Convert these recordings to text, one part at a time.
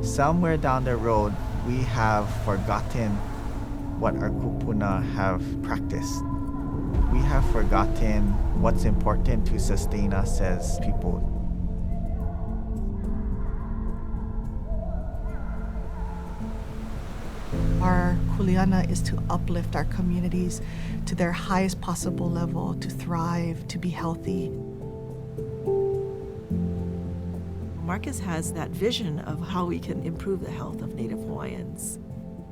Somewhere down the road, we have forgotten what our kupuna have practiced. We have forgotten what's important to sustain us as people. Our kuleana is to uplift our communities to their highest possible level, to thrive, to be healthy. Marcus has that vision of how we can improve the health of Native Hawaiians.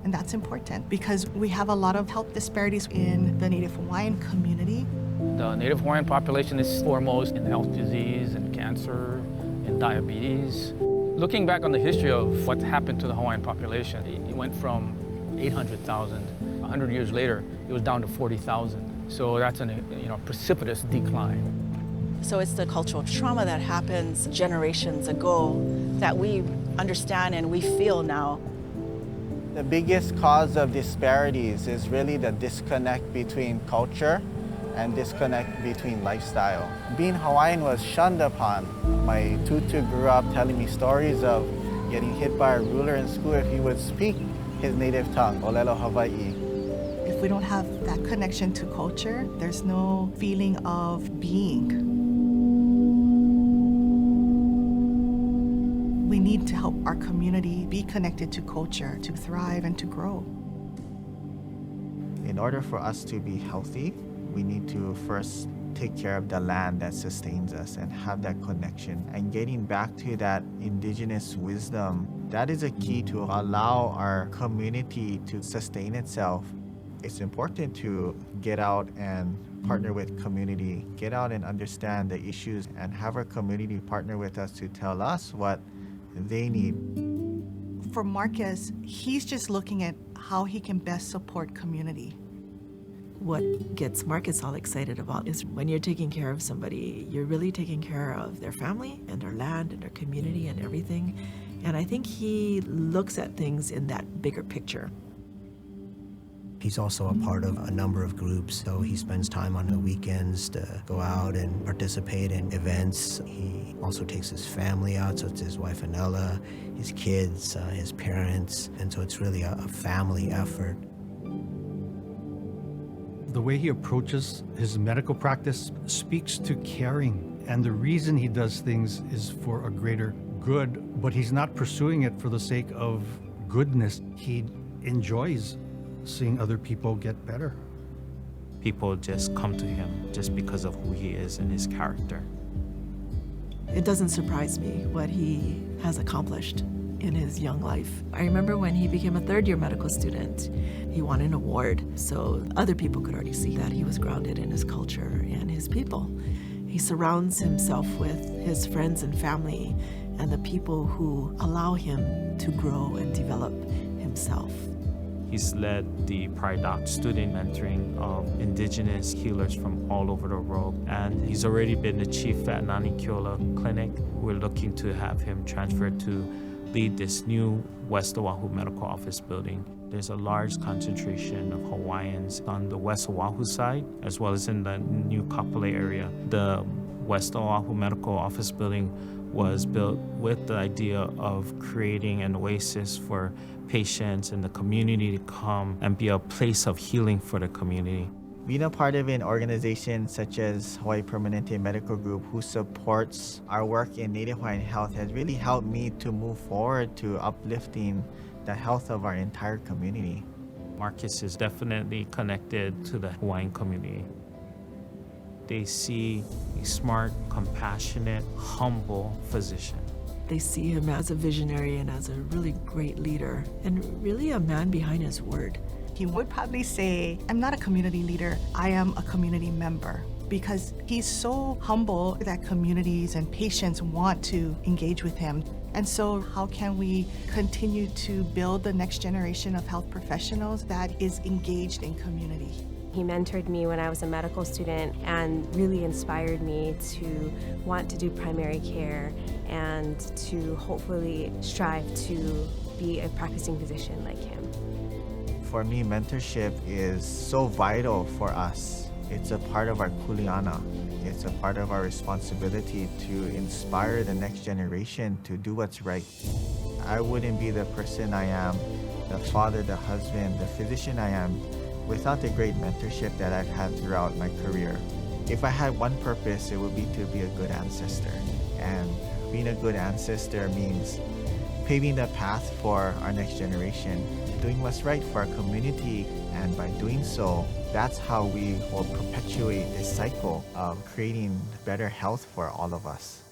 And that's important because we have a lot of health disparities in the Native Hawaiian community. The Native Hawaiian population is foremost in health disease and cancer and diabetes. Looking back on the history of what happened to the Hawaiian population, it went from 800,000. 100 years later, it was down to 40,000. So that's a precipitous decline. So it's the cultural trauma that happens generations ago that we understand and we feel now. The biggest cause of disparities is really the disconnect between culture and disconnect between lifestyle. Being Hawaiian was shunned upon. My tutu grew up telling me stories of getting hit by a ruler in school if he would speak his native tongue, Olelo Hawaii. If we don't have that connection to culture, there's no feeling of being. We need to help our community be connected to culture, to thrive and to grow. In order for us to be healthy, we need to first take care of the land that sustains us and have that connection. And getting back to that indigenous wisdom, that is a key to allow our community to sustain itself. It's important to get out and partner with community, get out and understand the issues and have our community partner with us to tell us what they need. For Marcus, he's just looking at how he can best support community. What gets Marcus all excited about is when you're taking care of somebody, you're really taking care of their family and their land and their community and everything. And I think he looks at things in that bigger picture. He's also a part of a number of groups, so he spends time on the weekends to go out and participate in events. He also takes his family out, so it's his wife Anella, his kids, his parents, and so it's really a family effort. The way he approaches his medical practice speaks to caring, and the reason he does things is for a greater good, but he's not pursuing it for the sake of goodness. He enjoys seeing other people get better. People just come to him just because of who he is and his character. It doesn't surprise me what he has accomplished in his young life. I remember when he became a third-year medical student, he won an award, so other people could already see that he was grounded in his culture and his people. He surrounds himself with his friends and family and the people who allow him to grow and develop himself. He's led the Pride Doc student mentoring of indigenous healers from all over the world, and he's already been the chief at Nani Keola Clinic. We're looking to have him transferred to lead this new West Oahu Medical Office building. There's a large concentration of Hawaiians on the West Oahu side, as well as in the new Kapolei area. The West Oahu Medical Office building was built with the idea of creating an oasis for patients and the community to come and be a place of healing for the community. Being a part of an organization such as Hawaii Permanente Medical Group, who supports our work in Native Hawaiian health, has really helped me to move forward to uplifting the health of our entire community. Marcus is definitely connected to the Hawaiian community. They see a smart, compassionate, humble physician. They see him as a visionary and as a really great leader and really a man behind his word. He would probably say, I'm not a community leader, I am a community member, because he's so humble that communities and patients want to engage with him. And so how can we continue to build the next generation of health professionals that is engaged in community? He mentored me when I was a medical student and really inspired me to want to do primary care and to hopefully strive to be a practicing physician like him. For me, mentorship is so vital for us. It's a part of our kuleana. It's a part of our responsibility to inspire the next generation to do what's right. I wouldn't be the person I am, the father, the husband, the physician I am, without the great mentorship that I've had throughout my career. If I had one purpose, it would be to be a good ancestor. And being a good ancestor means paving the path for our next generation, doing what's right for our community, and by doing so, that's how we will perpetuate this cycle of creating better health for all of us.